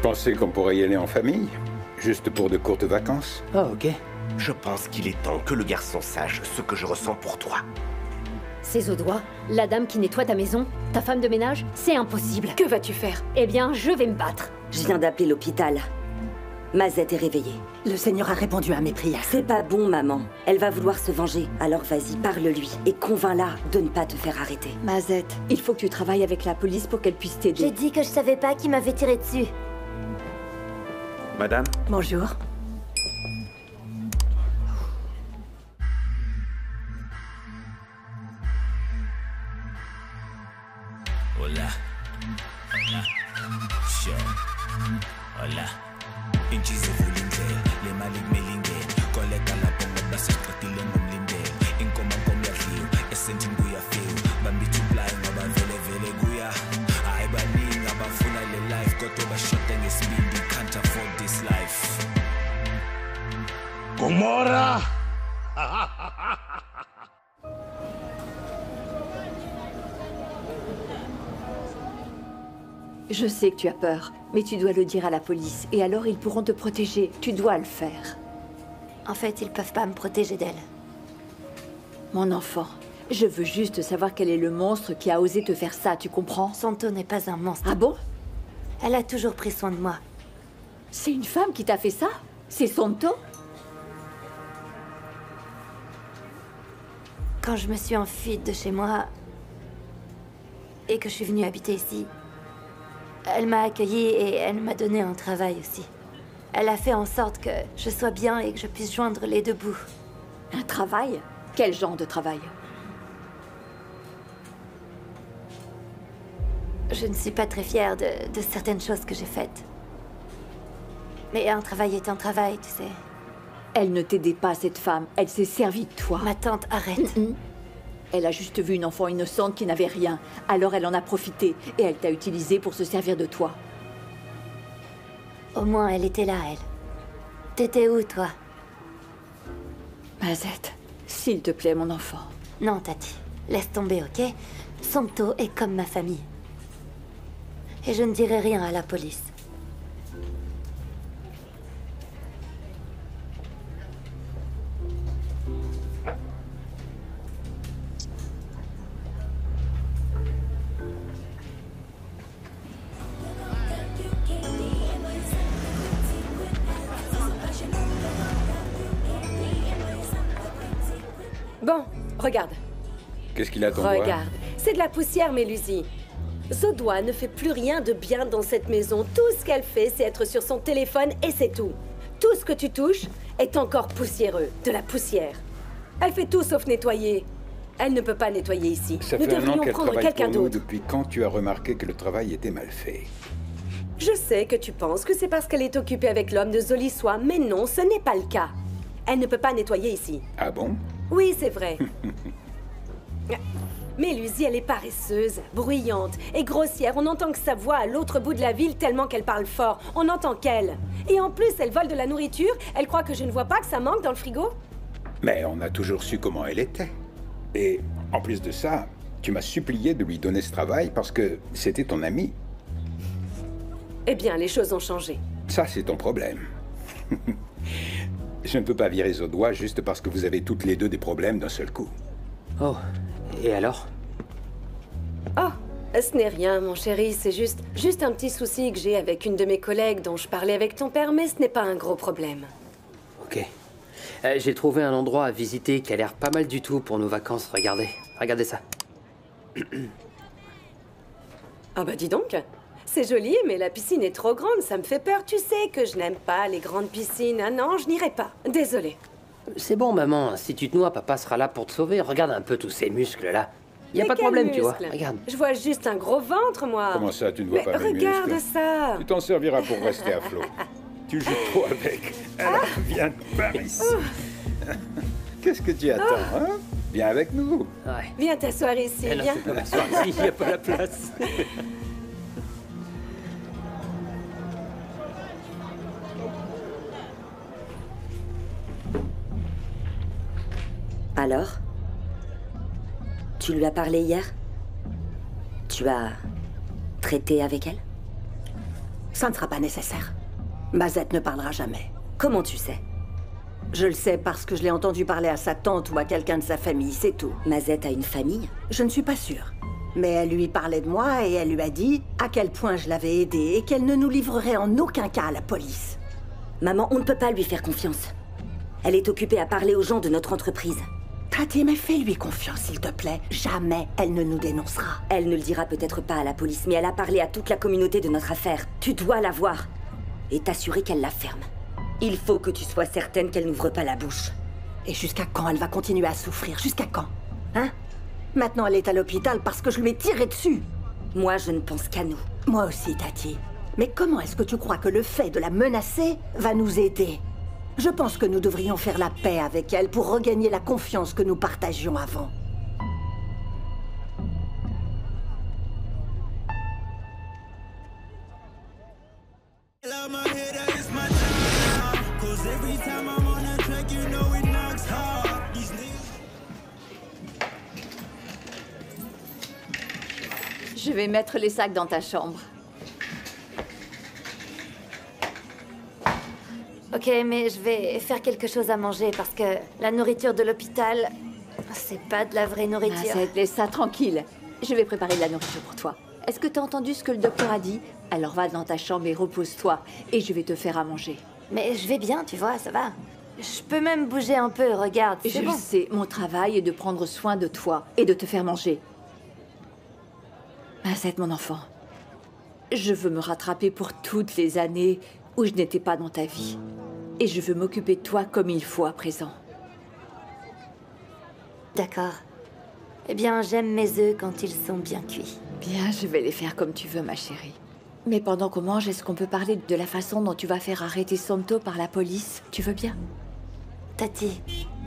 Pensez qu'on pourrait y aller en famille? Juste pour de courtes vacances? Oh, ok. Je pense qu'il est temps que le garçon sache ce que je ressens pour toi. Ces Audois, la dame qui nettoie ta maison, ta femme de ménage, c'est impossible. Que vas-tu faire? Eh bien, je vais me battre. Je viens d'appeler l'hôpital. Mazette est réveillée. Le Seigneur a répondu à mes prières. C'est pas bon, maman. Elle va vouloir se venger. Alors vas-y, parle-lui et convainc-la de ne pas te faire arrêter. Mazette, il faut que tu travailles avec la police pour qu'elle puisse t'aider. J'ai dit que je savais pas qui m'avait tiré dessus. Madame? Bonjour. Hola. Hola. Sure. Hola. Inchize vulindlela, le mali kumele koleka lapho ngoba sesiqedile ngomlindelo. Inkomo yadliwa, esentini kuyafika. Bambithi uplayi ngoba vele kuya. Hayi baningi abafuna le life kodwa bashoda ngesibindi, can't afford this life. Gomorra! Je sais que tu as peur, mais tu dois le dire à la police. Et alors ils pourront te protéger. Tu dois le faire. En fait, ils peuvent pas me protéger d'elle. Mon enfant, je veux juste savoir quel est le monstre qui a osé te faire ça, tu comprends? Santo n'est pas un monstre. Ah bon? Elle a toujours pris soin de moi. C'est une femme qui t'a fait ça? C'est Santo? Quand je me suis enfuie de chez moi et que je suis venue habiter ici, elle m'a accueillie et elle m'a donné un travail aussi. Elle a fait en sorte que je sois bien et que je puisse joindre les deux bouts. Un travail? Quel genre de travail? Je ne suis pas très fière de certaines choses que j'ai faites. Mais un travail est un travail, tu sais. Elle ne t'aidait pas, cette femme. Elle s'est servie de toi. Ma tante, arrête. Elle a juste vu une enfant innocente qui n'avait rien. Alors elle en a profité. Et elle t'a utilisé pour se servir de toi. Au moins, elle était là, elle. T'étais où, toi? Mazette, s'il te plaît, mon enfant. Non, Tati. Laisse tomber, ok? Santo est comme ma famille. Et je ne dirai rien à la police. Bon, regarde. Qu'est-ce qu'il a ton doigt? Regarde. C'est de la poussière, Mélusie. Zodois ne fait plus rien de bien dans cette maison. Tout ce qu'elle fait, c'est être sur son téléphone et c'est tout. Tout ce que tu touches est encore poussiéreux. De la poussière. Elle fait tout sauf nettoyer. Elle ne peut pas nettoyer ici. Ça Nous fait un an devrions qu'elle prendre travaille quelqu'un pour nous. d'autre. Depuis quand tu as remarqué que le travail était mal fait? Je sais que tu penses que c'est parce qu'elle est occupée avec l'homme de Zoliswa, mais non, ce n'est pas le cas. Elle ne peut pas nettoyer ici. Ah bon? Oui, c'est vrai. Mais Lucie, elle est paresseuse, bruyante et grossière. On n'entend que sa voix à l'autre bout de la ville tellement qu'elle parle fort. On n'entend qu'elle. Et en plus, elle vole de la nourriture. Elle croit que je ne vois pas que ça manque dans le frigo. Mais on a toujours su comment elle était. Et en plus de ça, tu m'as supplié de lui donner ce travail parce que c'était ton ami. Eh bien, les choses ont changé. Ça, c'est ton problème. Je ne peux pas virer Zodois juste parce que vous avez toutes les deux des problèmes d'un seul coup. Oh, et alors? Oh, ce n'est rien, mon chéri. C'est juste un petit souci que j'ai avec une de mes collègues dont je parlais avec ton père, mais ce n'est pas un gros problème. Ok. J'ai trouvé un endroit à visiter qui a l'air pas mal du tout pour nos vacances. Regardez. Regardez ça. Ah bah dis donc. C'est joli, mais la piscine est trop grande, ça me fait peur. Tu sais que je n'aime pas les grandes piscines. Ah non, je n'irai pas. Désolée. C'est bon, maman. Si tu te noies, papa sera là pour te sauver. Regarde un peu tous ces muscles-là. Y a Mais pas de quel problème, tu vois. muscle? Regarde. Je vois juste un gros ventre, moi. Comment ça, tu ne vois Mais pas mes regarde muscles? ça. Tu t'en serviras pour rester à flot. Tu joues trop avec. Alors, viens par ici. Qu'est-ce que tu attends, hein? Viens avec nous. Ouais. Viens t'asseoir ici, Eh non, viens. c'est pas m'asseoir ici, y a pas la place. Alors? Tu lui as parlé hier? Tu as traité avec elle? Ça ne sera pas nécessaire. Mazette ne parlera jamais. Comment tu sais? Je le sais parce que je l'ai entendu parler à sa tante ou à quelqu'un de sa famille, c'est tout. Mazette a une famille? Je ne suis pas sûre. Mais elle lui parlait de moi et elle lui a dit à quel point je l'avais aidée et qu'elle ne nous livrerait en aucun cas à la police. Maman, on ne peut pas lui faire confiance. Elle est occupée à parler aux gens de notre entreprise. Tati, mais fais-lui confiance, s'il te plaît. Jamais elle ne nous dénoncera. Elle ne le dira peut-être pas à la police, mais elle a parlé à toute la communauté de notre affaire. Tu dois la voir et t'assurer qu'elle la ferme. Il faut que tu sois certaine qu'elle n'ouvre pas la bouche. Et jusqu'à quand elle va continuer à souffrir? Jusqu'à quand? Hein? Maintenant, elle est à l'hôpital parce que je lui ai tiré dessus. Moi, je ne pense qu'à nous. Moi aussi, Tati. Mais comment est-ce que tu crois que le fait de la menacer va nous aider? Je pense que nous devrions faire la paix avec elle pour regagner la confiance que nous partagions avant. Je vais mettre les sacs dans ta chambre. Ok, mais je vais faire quelque chose à manger parce que la nourriture de l'hôpital, c'est pas de la vraie nourriture. Laisse ça tranquille. Je vais préparer de la nourriture pour toi. Est-ce que t'as entendu ce que le docteur a dit? Alors va dans ta chambre et repose-toi. Et je vais te faire à manger. Mais je vais bien, tu vois, ça va. Je peux même bouger un peu, regarde, c'est bon. Je sais, mon travail est de prendre soin de toi et de te faire manger. Mazette, mon enfant, je veux me rattraper pour toutes les années où je n'étais pas dans ta vie. Et je veux m'occuper de toi comme il faut à présent. D'accord. Eh bien, j'aime mes œufs quand ils sont bien cuits. Bien, je vais les faire comme tu veux, ma chérie. Mais pendant qu'on mange, est-ce qu'on peut parler de la façon dont tu vas faire arrêter Santo par la police? Tu veux bien? Tati,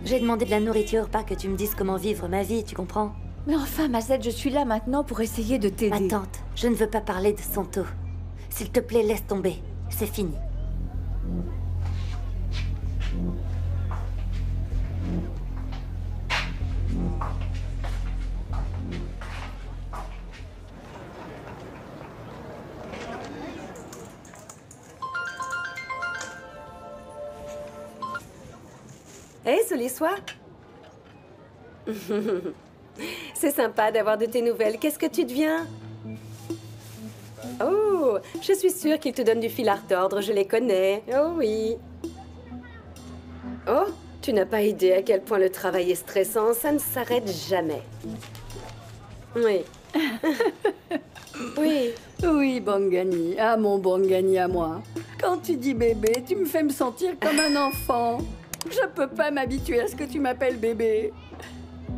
j'ai demandé de la nourriture, pas que tu me dises comment vivre ma vie, tu comprends? Mais enfin, Mazette, je suis là maintenant pour essayer de t'aider. Ma tante, je ne veux pas parler de Santo. S'il te plaît, laisse tomber. C'est fini. Hé, Soliswa. C'est sympa d'avoir de tes nouvelles. Qu'est-ce que tu deviens? Oh, je suis sûre qu'ils te donnent du fil à retordre, je les connais. Oh oui. Oh, tu n'as pas idée à quel point le travail est stressant, ça ne s'arrête jamais. Oui. Oui. Oui, Bangani. Ah, mon Bangani à moi. Quand tu dis bébé, tu me fais me sentir comme un enfant. Je peux pas m'habituer à ce que tu m'appelles bébé.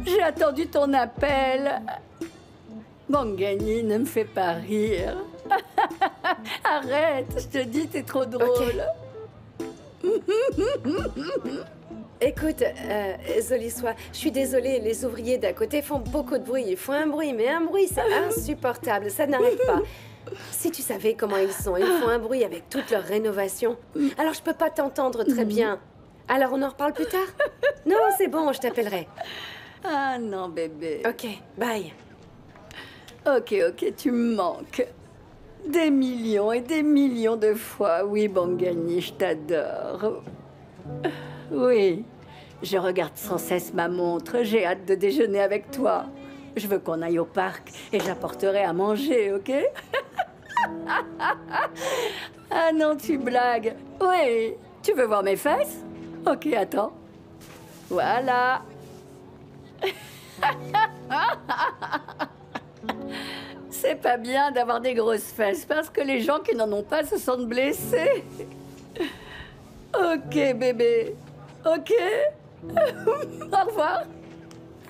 J'ai attendu ton appel. Bangani, ne me fais pas rire. Arrête, je te dis, t'es trop drôle. Écoute, Zoliswa, je suis désolée, les ouvriers d'à côté font beaucoup de bruit. Ils font un bruit, mais un bruit, c'est insupportable, ça n'arrête pas. Si tu savais comment ils sont, ils font un bruit avec toute leur rénovation. Alors je peux pas t'entendre très bien. Alors on en reparle plus tard? Non, c'est bon, je t'appellerai. Ah non, bébé. Ok, bye. Ok, tu me manques. Des millions et des millions de fois. Oui, Bangani, je t'adore. Oui, je regarde sans cesse ma montre. J'ai hâte de déjeuner avec toi. Je veux qu'on aille au parc et j'apporterai à manger, ok? Ah non, tu blagues. Oui, tu veux voir mes fesses? Ok, attends. Voilà. C'est pas bien d'avoir des grosses fesses parce que les gens qui n'en ont pas se sentent blessés. Ok, bébé. Ok. Au revoir.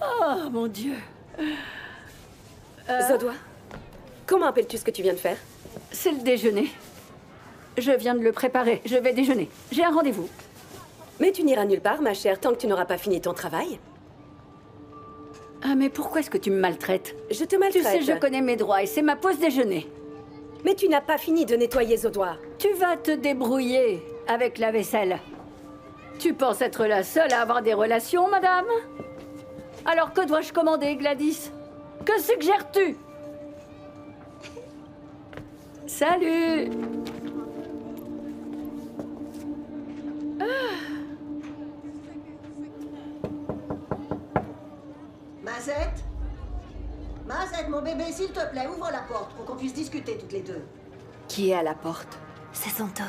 Oh, mon Dieu. Zodois, comment appelles-tu ce que tu viens de faire? C'est le déjeuner. Je viens de le préparer. Je vais déjeuner. J'ai un rendez-vous. Mais tu n'iras nulle part, ma chère, tant que tu n'auras pas fini ton travail. Ah, mais pourquoi est-ce que tu me maltraites? Je te maltraite. Tu sais, je connais mes droits et c'est ma pause déjeuner. Mais tu n'as pas fini de nettoyer Zodois. Tu vas te débrouiller avec la vaisselle. Tu penses être la seule à avoir des relations, madame? Alors que dois-je commander, Gladys? Que suggères-tu? Salut! bébé, s'il te plaît, ouvre la porte pour qu'on puisse discuter toutes les deux. Qui est à la porte? C'est Santo.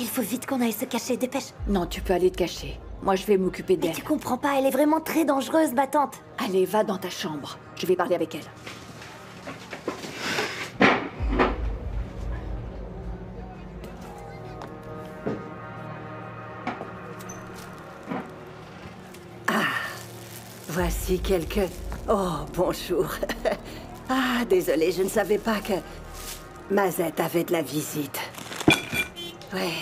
Il faut vite qu'on aille se cacher, dépêche. Non, tu peux aller te cacher. Moi, je vais m'occuper Mais d'elle. tu comprends pas, elle est vraiment très dangereuse, ma tante. Allez, va dans ta chambre. Je vais parler avec elle. Voici quelques... Oh, bonjour. Ah, désolée, je ne savais pas que... Mazette avait de la visite. Ouais.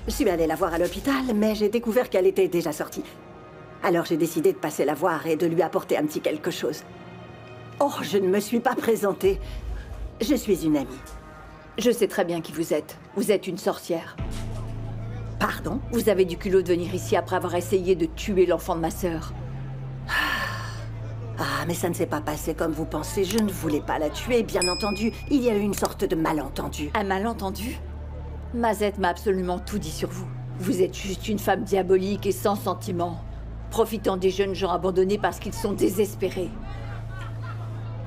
Je suis allée la voir à l'hôpital, mais j'ai découvert qu'elle était déjà sortie. Alors j'ai décidé de passer la voir et de lui apporter un petit quelque chose. Oh, je ne me suis pas présentée. Je suis une amie. Je sais très bien qui vous êtes. Vous êtes une sorcière. Pardon? Vous avez du culot de venir ici après avoir essayé de tuer l'enfant de ma sœur. Ah, mais ça ne s'est pas passé comme vous pensez. Je ne voulais pas la tuer, bien entendu. Il y a eu une sorte de malentendu. Un malentendu? Mazette m'a absolument tout dit sur vous. Vous êtes juste une femme diabolique et sans sentiment, profitant des jeunes gens abandonnés parce qu'ils sont désespérés.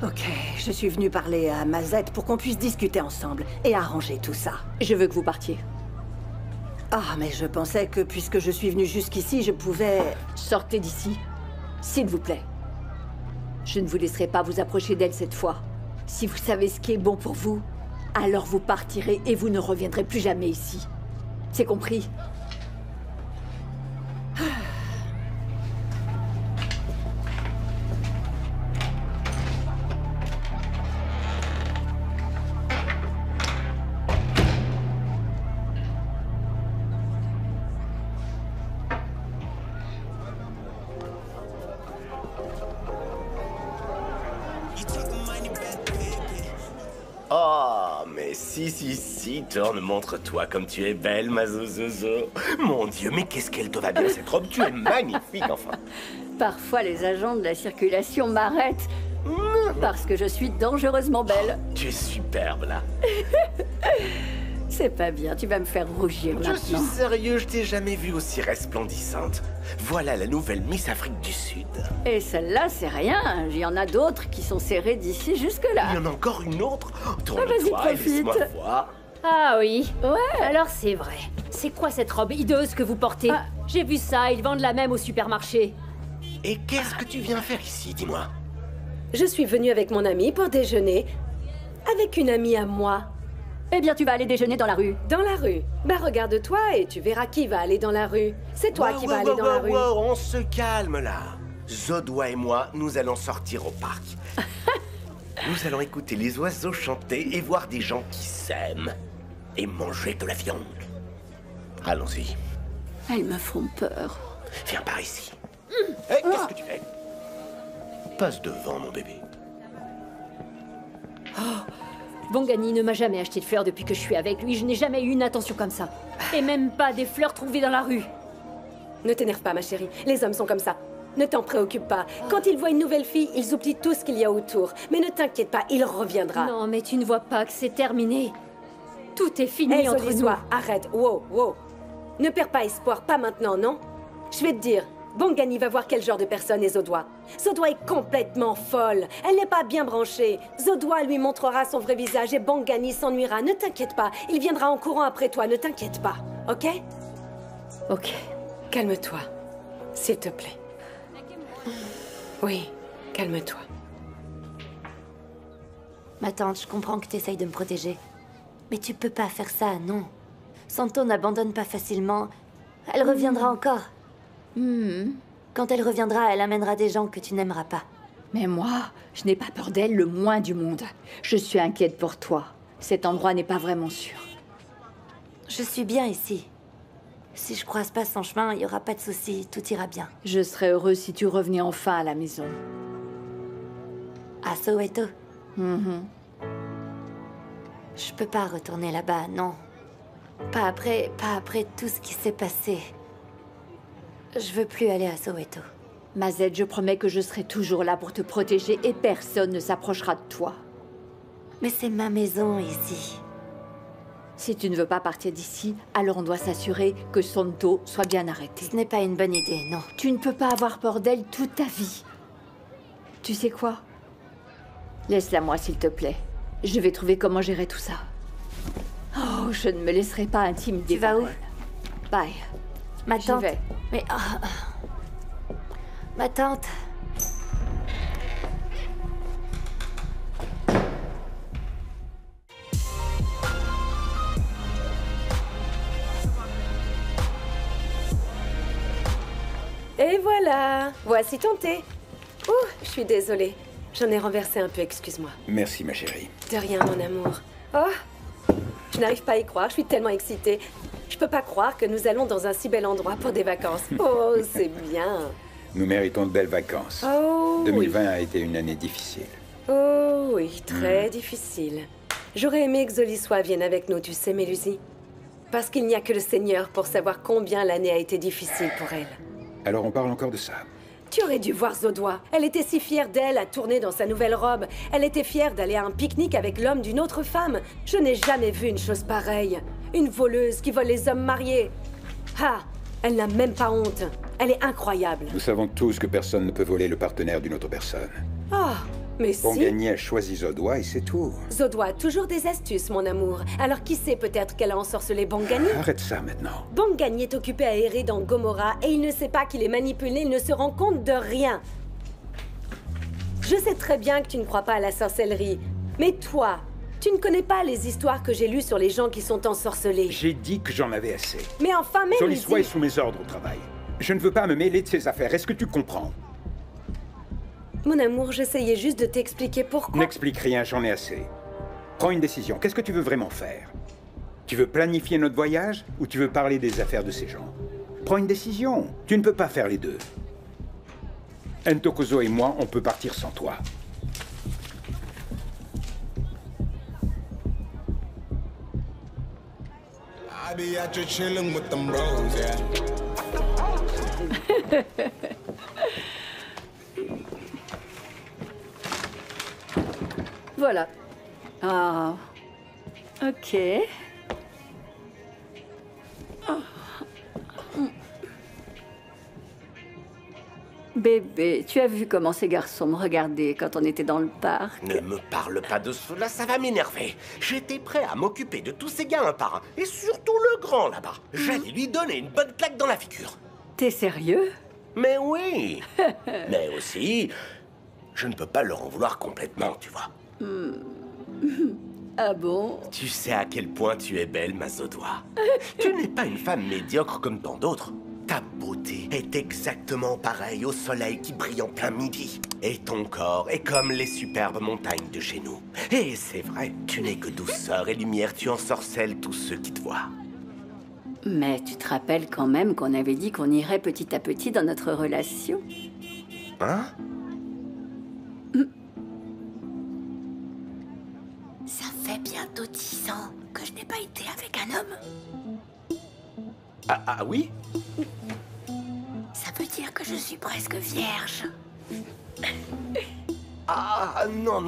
Ok, je suis venue parler à Mazette pour qu'on puisse discuter ensemble et arranger tout ça. Je veux que vous partiez. Ah, mais je pensais que puisque je suis venue jusqu'ici, je pouvais... Sortez d'ici, s'il vous plaît. Je ne vous laisserai pas vous approcher d'elle cette fois. Si vous savez ce qui est bon pour vous, alors vous partirez et vous ne reviendrez plus jamais ici. C'est compris? Oh, mais si, tourne, montre-toi comme tu es belle, ma zozozo. Mon Dieu, mais qu'est-ce qu'elle te va bien, cette robe, tu es magnifique, enfin. Parfois, les agents de la circulation m'arrêtent parce que je suis dangereusement belle. Tu es superbe, là. C'est pas bien, tu vas me faire rougir Je maintenant. suis sérieux, je t'ai jamais vue aussi resplendissante. Voilà la nouvelle Miss Afrique du Sud. Et celle-là, c'est rien. Il y en a d'autres qui sont serrées d'ici jusque-là. Il y en a encore une autre. Vas-y, Tourne-toi et profite. laisse-moi voir. Ah oui. Ouais. Alors c'est vrai. C'est quoi cette robe hideuse que vous portez? J'ai vu ça, ils vendent la même au supermarché. Et qu'est-ce que tu viens faire ici, dis-moi? Je suis venue avec mon ami pour déjeuner. Avec une amie à moi. Eh bien, tu vas aller déjeuner dans la rue. Dans la rue? Bah regarde-toi et tu verras qui va aller dans la rue. C'est toi qui vas aller dans la rue. On se calme là. Zodwa et moi, nous allons sortir au parc. Nous allons écouter les oiseaux chanter et voir des gens qui s'aiment. Et manger de la viande. Allons-y. Elles me font peur. Viens par ici. Hé, qu'est-ce que tu fais? Passe devant, mon bébé. Bongani ne m'a jamais acheté de fleurs depuis que je suis avec lui. Je n'ai jamais eu une attention comme ça. Et même pas des fleurs trouvées dans la rue. Ne t'énerve pas, ma chérie. Les hommes sont comme ça. Ne t'en préoccupe pas. Quand ils voient une nouvelle fille, ils oublient tout ce qu'il y a autour. Mais ne t'inquiète pas, il reviendra. Non, mais tu ne vois pas que c'est terminé. Tout est fini Hey, entre nous. Zodwa, arrête. Wow. Ne perds pas espoir, pas maintenant, non? Je vais te dire, Bongani va voir quel genre de personne est Zodwa. Zodwa est complètement folle. Elle n'est pas bien branchée. Zodwa lui montrera son vrai visage et Bongani s'ennuiera. Ne t'inquiète pas, il viendra en courant après toi. Ne t'inquiète pas, ok? Ok. Calme-toi, s'il te plaît. Oui, calme-toi. Ma tante, je comprends que t'essayes de me protéger. Mais tu peux pas faire ça, non. Santo n'abandonne pas facilement. Elle reviendra encore. Quand elle reviendra, elle amènera des gens que tu n'aimeras pas. Mais moi, je n'ai pas peur d'elle le moins du monde. Je suis inquiète pour toi. Cet endroit n'est pas vraiment sûr. Je suis bien ici. Si je croise pas son chemin, il y aura pas de souci, tout ira bien. Je serais heureuse si tu revenais enfin à la maison. À Soweto? Mhm. Je peux pas retourner là-bas, non. Pas après tout ce qui s'est passé. Je veux plus aller à Soweto. Mazette, je promets que je serai toujours là pour te protéger et personne ne s'approchera de toi. Mais c'est ma maison ici. Si tu ne veux pas partir d'ici, alors on doit s'assurer que Santo soit bien arrêté. Ce n'est pas une bonne idée, non. Tu ne peux pas avoir peur d'elle toute ta vie. Tu sais quoi? Laisse-la moi, s'il te plaît. Je vais trouver comment gérer tout ça. Oh, je ne me laisserai pas intimider. Tu vas où? Bye. Ma J'y tante. vais. Mais... Ma tante. Et voilà, voici ton thé. Ouh, je suis désolée. J'en ai renversé un peu, excuse-moi. Merci, ma chérie. De rien, mon amour. Oh, je n'arrive pas à y croire, je suis tellement excitée. Je peux pas croire que nous allons dans un si bel endroit pour des vacances. Oh, c'est bien. Nous méritons de belles vacances. Oh, 2020 a été une année difficile. Oh oui, très difficile. J'aurais aimé que Zoliswa vienne avec nous, tu sais, Mélusie. Parce qu'il n'y a que le Seigneur pour savoir combien l'année a été difficile pour elle. Alors on parle encore de ça. Tu aurais dû voir Zodwa. Elle était si fière d'elle à tourner dans sa nouvelle robe. Elle était fière d'aller à un pique-nique avec l'homme d'une autre femme. Je n'ai jamais vu une chose pareille. Une voleuse qui vole les hommes mariés. Ah, elle n'a même pas honte. Elle est incroyable. Nous savons tous que personne ne peut voler le partenaire d'une autre personne. Ah, mais si. Bongani a choisi Zodwa et c'est tout. Zodwa a toujours des astuces, mon amour. Alors qui sait, peut-être qu'elle a ensorcelé Bongani? Arrête ça maintenant. Bongani est occupé à errer dans Gomorrah et il ne sait pas qu'il est manipulé, il ne se rend compte de rien. Je sais très bien que tu ne crois pas à la sorcellerie. Mais toi, tu ne connais pas les histoires que j'ai lues sur les gens qui sont ensorcelés. J'ai dit que j'en avais assez. Mais enfin, même Zoliswa est sous mes ordres au travail. Je ne veux pas me mêler de ses affaires. Est-ce que tu comprends? Mon amour, j'essayais juste de t'expliquer pourquoi. N'explique rien, j'en ai assez. Prends une décision. Qu'est-ce que tu veux vraiment faire? Tu veux planifier notre voyage ou tu veux parler des affaires de ces gens? Prends une décision. Tu ne peux pas faire les deux. Ntokozo et moi, on peut partir sans toi. I be out here chilling with them bros, yeah. Voilà. Ah. Ok. Oh. Bébé, tu as vu comment ces garçons me regardaient quand on était dans le parc? Ne me parle pas de cela, ça va m'énerver. J'étais prêt à m'occuper de tous ces gars un par un, et surtout le grand là-bas. J'allais lui donner une bonne claque dans la figure. T'es sérieux? Mais oui. Mais aussi, je ne peux pas leur en vouloir complètement, tu vois. Ah bon? Tu sais à quel point tu es belle, ma Zodwa. Tu n'es pas une femme médiocre comme tant d'autres. Ta beauté est exactement pareille au soleil qui brille en plein midi. Et ton corps est comme les superbes montagnes de chez nous. Et c'est vrai, tu n'es que douceur et lumière, tu ensorcelles tous ceux qui te voient. Mais tu te rappelles quand même qu'on avait dit qu'on irait petit à petit dans notre relation? Hein? Ça fait bientôt 10 ans que je n'ai pas été avec un homme. Ah oui? Ça veut dire que je suis presque vierge. Ah non,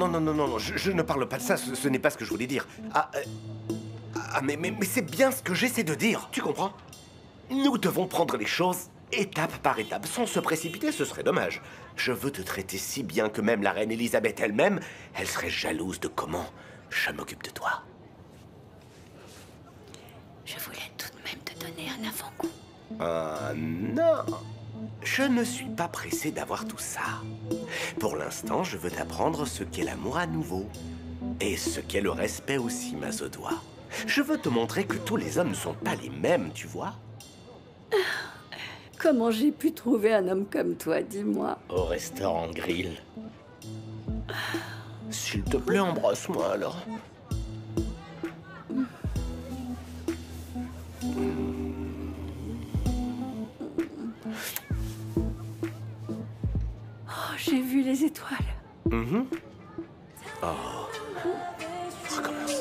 je ne parle pas de ça, ce n'est pas ce que je voulais dire. Mais c'est bien ce que j'essaie de dire, tu comprends? Nous devons prendre les choses étape par étape, sans se précipiter, ce serait dommage. Je veux te traiter si bien que même la reine Elisabeth elle-même, elle serait jalouse de comment je m'occupe de toi. Je voulais tout de même te donner un avant-goût. Non. Je ne suis pas pressé d'avoir tout ça. Pour l'instant, je veux t'apprendre ce qu'est l'amour à nouveau. Et ce qu'est le respect aussi, ma Zodwa. Je veux te montrer que tous les hommes ne sont pas les mêmes, tu vois. Comment j'ai pu trouver un homme comme toi, dis-moi? Au restaurant Grill. S'il te plaît, embrasse-moi alors. Oh, j'ai vu les étoiles. Oh. Recommence.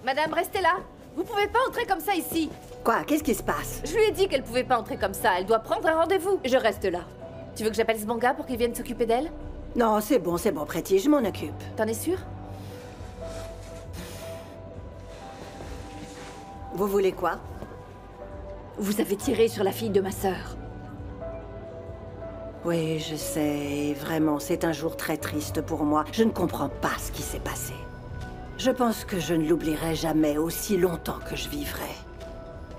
Madame, restez là. Vous pouvez pas entrer comme ça ici. Quoi? Qu'est-ce qui se passe? Je lui ai dit qu'elle pouvait pas entrer comme ça. Elle doit prendre un rendez-vous. Je reste là. Tu veux que j'appelle ce manga pour qu'il vienne s'occuper d'elle? Non, c'est bon, Pretty, je m'en occupe. T'en es sûre? Vous voulez quoi? Vous avez tiré sur la fille de ma sœur. Oui, je sais. Vraiment, c'est un jour très triste pour moi. Je ne comprends pas ce qui s'est passé. Je pense que je ne l'oublierai jamais aussi longtemps que je vivrai.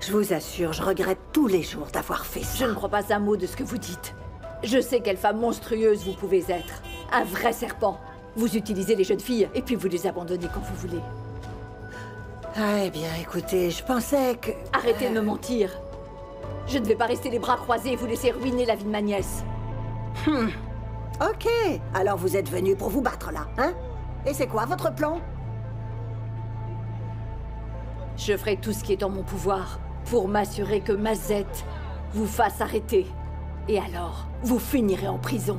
Je vous assure, je regrette tous les jours d'avoir fait ça. Je ne crois pas un mot de ce que vous dites. Je sais quelle femme monstrueuse vous pouvez être. Un vrai serpent. Vous utilisez les jeunes filles et puis vous les abandonnez quand vous voulez. Ah, eh bien, écoutez, je pensais que... Arrêtez de me mentir. Je ne vais pas rester les bras croisés et vous laisser ruiner la vie de ma nièce. Ok, alors vous êtes venu pour vous battre là, hein? Et c'est quoi votre plan? Je ferai tout ce qui est en mon pouvoir pour m'assurer que Mazette vous fasse arrêter. Et alors, vous finirez en prison.